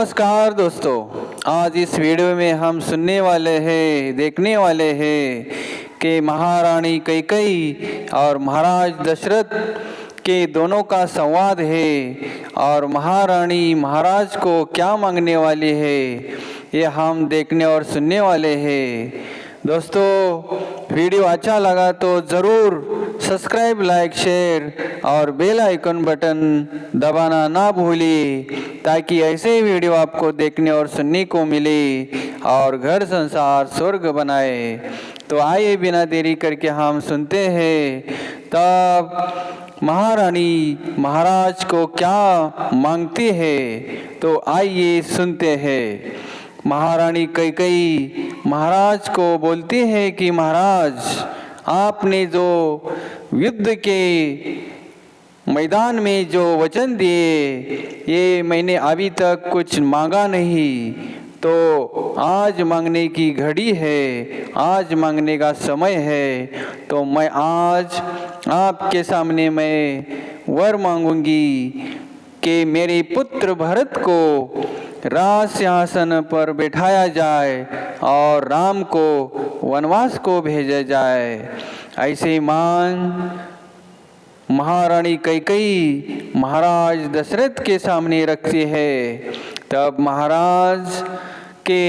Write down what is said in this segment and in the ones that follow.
नमस्कार दोस्तों, आज इस वीडियो में हम सुनने वाले हैं, देखने वाले हैं कि महारानी कैकेयी और महाराज दशरथ के दोनों का संवाद है और महारानी महाराज को क्या मांगने वाली है, ये हम देखने और सुनने वाले हैं। दोस्तों, वीडियो अच्छा लगा तो ज़रूर सब्सक्राइब, लाइक, शेयर और बेल आइकन बटन दबाना ना भूलिए, ताकि ऐसे ही वीडियो आपको देखने और सुनने को मिले और घर संसार स्वर्ग बनाए। तो आइए बिना देरी करके हम सुनते हैं तब महारानी महाराज को क्या मांगती है। तो आइए सुनते हैं। महारानी कैकेयी महाराज को बोलती है कि महाराज, आपने जो युद्ध के मैदान में जो वचन दिए, ये मैंने अभी तक कुछ मांगा नहीं, तो आज मांगने की घड़ी है, आज मांगने का समय है। तो मैं आज आपके सामने मैं वर मांगूंगी कि मेरे पुत्र भरत को राज सिंहासन पर बैठाया जाए और राम को वनवास को भेजा जाए। ऐसे मांग महारानी कैकेयी महाराज दशरथ के सामने रखती है। तब महाराज के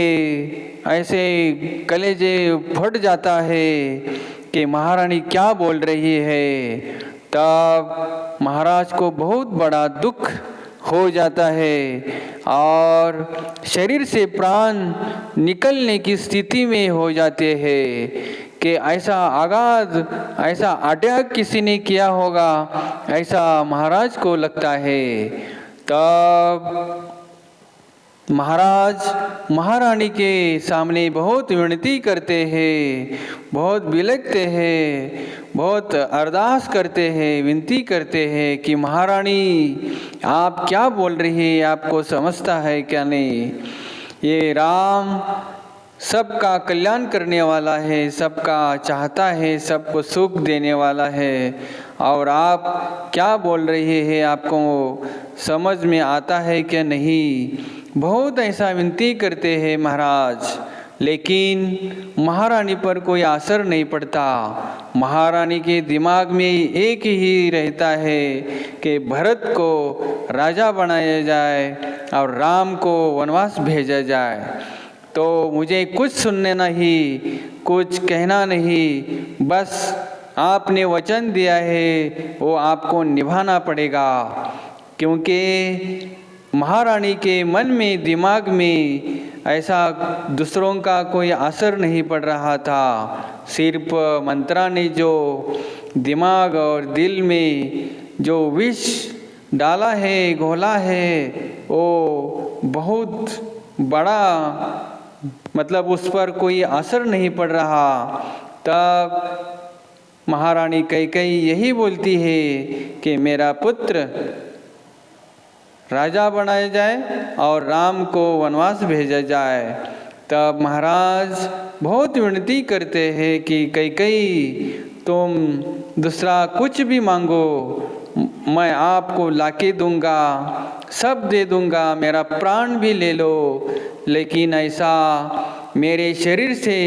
ऐसे कलेजे फट जाता है कि महारानी क्या बोल रही है। तब महाराज को बहुत बड़ा दुख हो जाता है और शरीर से प्राण निकलने की स्थिति में हो जाते हैं कि ऐसा आघात, ऐसा अटैक किसी ने किया होगा, ऐसा महाराज को लगता है। तब महाराज महारानी के सामने बहुत विनती करते हैं, बहुत बिलखते हैं, बहुत अरदास करते हैं, विनती करते हैं कि महारानी आप क्या बोल रही है, आपको समझता है क्या नहीं। ये राम सबका कल्याण करने वाला है, सबका चाहता है, सबको सुख देने वाला है, और आप क्या बोल रहे हैं, आपको समझ में आता है क्या नहीं। बहुत ऐसा विनती करते हैं महाराज, लेकिन महारानी पर कोई असर नहीं पड़ता। महारानी के दिमाग में एक ही रहता है कि भरत को राजा बनाया जाए और राम को वनवास भेजा जाए। तो मुझे कुछ सुनना नहीं, कुछ कहना नहीं, बस आपने वचन दिया है वो आपको निभाना पड़ेगा। क्योंकि महारानी के मन में, दिमाग में ऐसा दूसरों का कोई असर नहीं पड़ रहा था। सिर्फ मंत्रा ने जो दिमाग और दिल में जो विष डाला है, घोला है, वो बहुत बड़ा, मतलब उस पर कोई असर नहीं पड़ रहा। तब महारानी कैकेयी यही बोलती है कि मेरा पुत्र राजा बनाया जाए और राम को वनवास भेजा जाए। तब महाराज बहुत विनती करते हैं कि कैकेयी, तुम दूसरा कुछ भी मांगो, मैं आपको लाके दूंगा, सब दे दूंगा, मेरा प्राण भी ले लो, लेकिन ऐसा मेरे शरीर से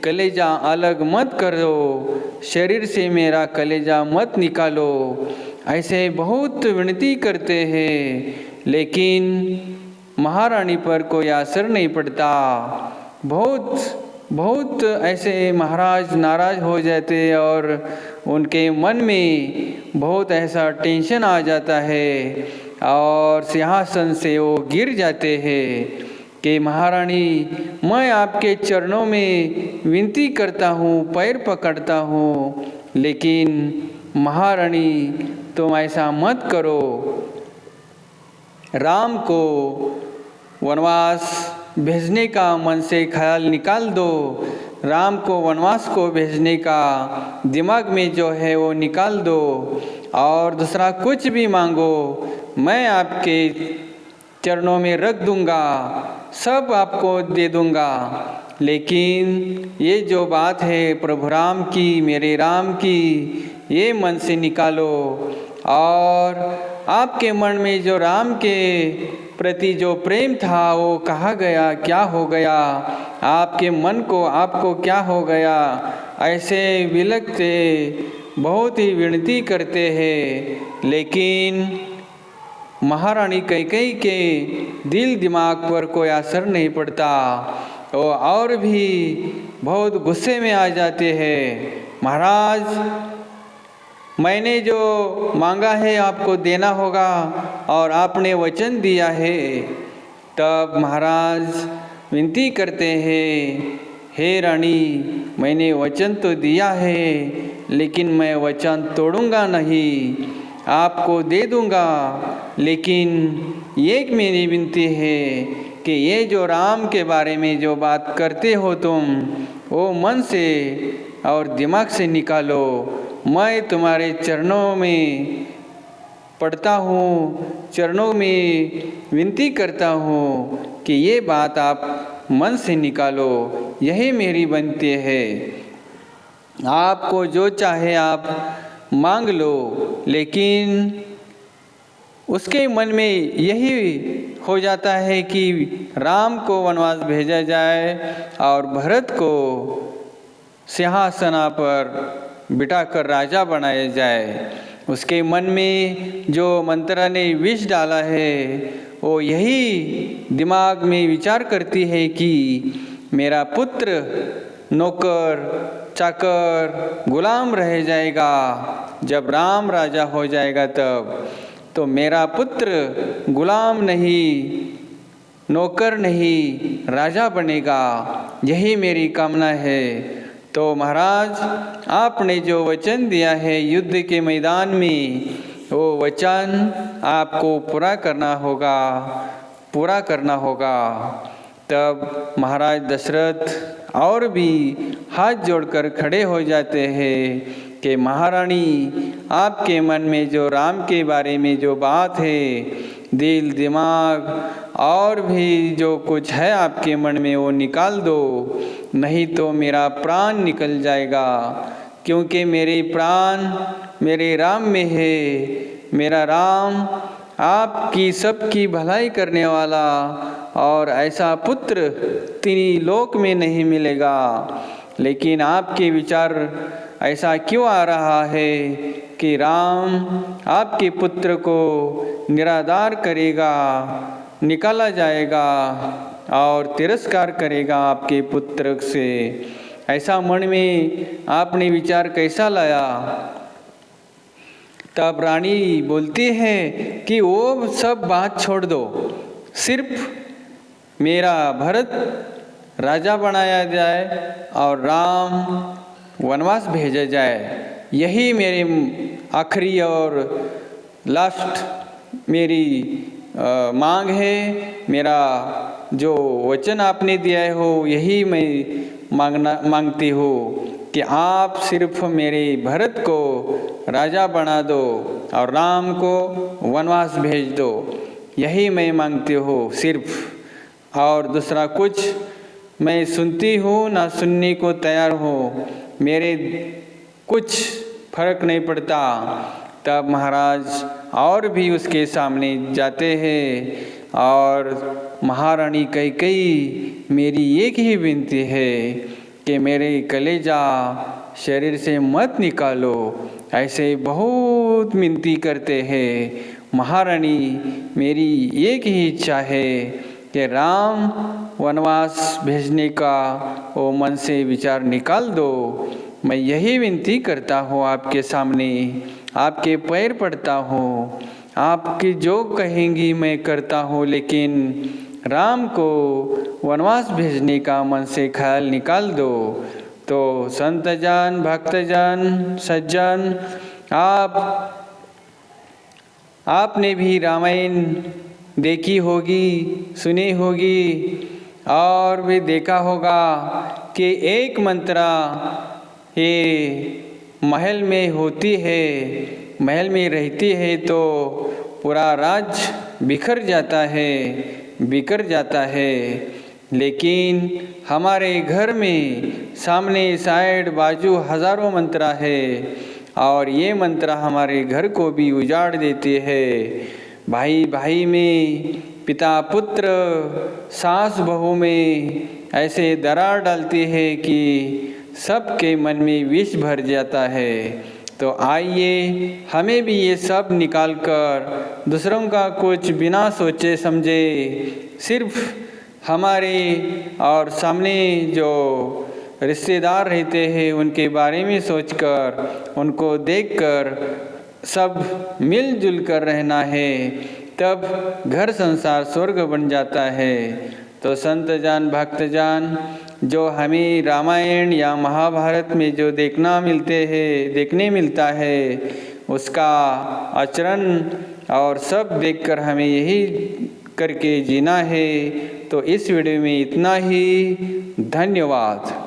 कलेजा अलग मत करो, शरीर से मेरा कलेजा मत निकालो। ऐसे बहुत विनती करते हैं, लेकिन महारानी पर कोई असर नहीं पड़ता। बहुत ऐसे महाराज नाराज हो जाते और उनके मन में बहुत ऐसा टेंशन आ जाता है और सिंहासन से वो गिर जाते हैं कि महारानी, मैं आपके चरणों में विनती करता हूँ, पैर पकड़ता हूँ, लेकिन महारानी तुम ऐसा मत करो। राम को वनवास भेजने का मन से ख्याल निकाल दो, राम को वनवास को भेजने का दिमाग में जो है वो निकाल दो, और दूसरा कुछ भी मांगो, मैं आपके चरणों में रख दूंगा, सब आपको दे दूंगा। लेकिन ये जो बात है प्रभु राम की, मेरे राम की, ये मन से निकालो और आपके मन में जो राम के प्रति जो प्रेम था वो कहाँ गया, क्या हो गया, आपके मन को आपको क्या हो गया, ऐसे विलखते बहुत ही विनती करते हैं। लेकिन महारानी कैकेयी के दिल दिमाग पर कोई असर नहीं पड़ता, वो और भी बहुत गुस्से में आ जाते हैं। महाराज, मैंने जो मांगा है आपको देना होगा और आपने वचन दिया है। तब महाराज विनती करते हैं, हे रानी, मैंने वचन तो दिया है लेकिन मैं वचन तोड़ूंगा नहीं, आपको दे दूंगा। लेकिन एक मेरी विनती है कि ये जो राम के बारे में जो बात करते हो तुम, वो मन से और दिमाग से निकालो। मैं तुम्हारे चरणों में पढ़ता हूँ, चरणों में विनती करता हूँ कि ये बात आप मन से निकालो। यही मेरी विनती है। आपको जो चाहे आप मांग लो, लेकिन उसके मन में यही हो जाता है कि राम को वनवास भेजा जाए और भरत को सिंहासन पर बिठाकर राजा बनाया जाए। उसके मन में जो मंत्रा ने विष डाला है वो यही दिमाग में विचार करती है कि मेरा पुत्र नौकर चाकर गुलाम रह जाएगा, जब राम राजा हो जाएगा तब तो मेरा पुत्र गुलाम नहीं, नौकर नहीं, राजा बनेगा। यही मेरी कामना है। तो महाराज, आपने जो वचन दिया है युद्ध के मैदान में, वो वचन आपको पूरा करना होगा, पूरा करना होगा। तब महाराज दशरथ और भी हाथ जोड़कर खड़े हो जाते हैं कि महारानी, आपके मन में जो राम के बारे में जो बात है, दिल दिमाग और भी जो कुछ है आपके मन में वो निकाल दो, नहीं तो मेरा प्राण निकल जाएगा। क्योंकि मेरे प्राण मेरे राम में है। मेरा राम आपकी सबकी भलाई करने वाला और ऐसा पुत्र तीन लोक में नहीं मिलेगा। लेकिन आपके विचार ऐसा क्यों आ रहा है कि राम आपके पुत्र को निराधार करेगा, निकाला जाएगा और तिरस्कार करेगा आपके पुत्र से? ऐसा मन में आपने विचार कैसा लाया? तब रानी बोलती है कि वो सब बात छोड़ दो, सिर्फ मेरा भरत राजा बनाया जाए और राम वनवास भेजा जाए। यही मेरी आखिरी और लास्ट मेरी मांग है। मेरा जो वचन आपने दिया हो यही मैं मांगती हूँ कि आप सिर्फ मेरे भरत को राजा बना दो और राम को वनवास भेज दो। यही मैं मांगती हूँ सिर्फ, और दूसरा कुछ मैं सुनती हूँ ना सुनने को तैयार हूँ, मेरे कुछ फर्क नहीं पड़ता। तब महाराज और भी उसके सामने जाते हैं और महारानी कैकेयी, मेरी एक ही विनती है कि मेरे कलेजा शरीर से मत निकालो। ऐसे बहुत विनती करते हैं। महारानी, मेरी एक ही इच्छा है कि राम वनवास भेजने का वो मन से विचार निकाल दो। मैं यही विनती करता हूँ आपके सामने, आपके पैर पड़ता हूँ, आपकी जो कहेंगी मैं करता हूँ, लेकिन राम को वनवास भेजने का मन से ख्याल निकाल दो। तो संतजन, भक्तजन, सज्जन, आपने भी रामायण देखी होगी, सुनी होगी और भी देखा होगा कि एक मंत्रा ये महल में होती है, महल में रहती है तो पूरा राज्य बिखर जाता है। लेकिन हमारे घर में सामने साइड बाजू हजारों मंत्रा है और ये मंत्रा हमारे घर को भी उजाड़ देती है। भाई भाई में पिता पुत्र सास बहू में ऐसे दरार डालती है कि सबके मन में विष भर जाता है। तो आइए हमें भी ये सब निकाल कर दूसरों का कुछ बिना सोचे समझे सिर्फ हमारे और सामने जो रिश्तेदार रहते हैं उनके बारे में सोचकर उनको देखकर सब मिलजुल कर रहना है, तब घर संसार स्वर्ग बन जाता है। तो संत जान भक्त जान, जो हमें रामायण या महाभारत में जो देखने मिलता है उसका आचरण और सब देखकर हमें यही करके जीना है। तो इस वीडियो में इतना ही। धन्यवाद।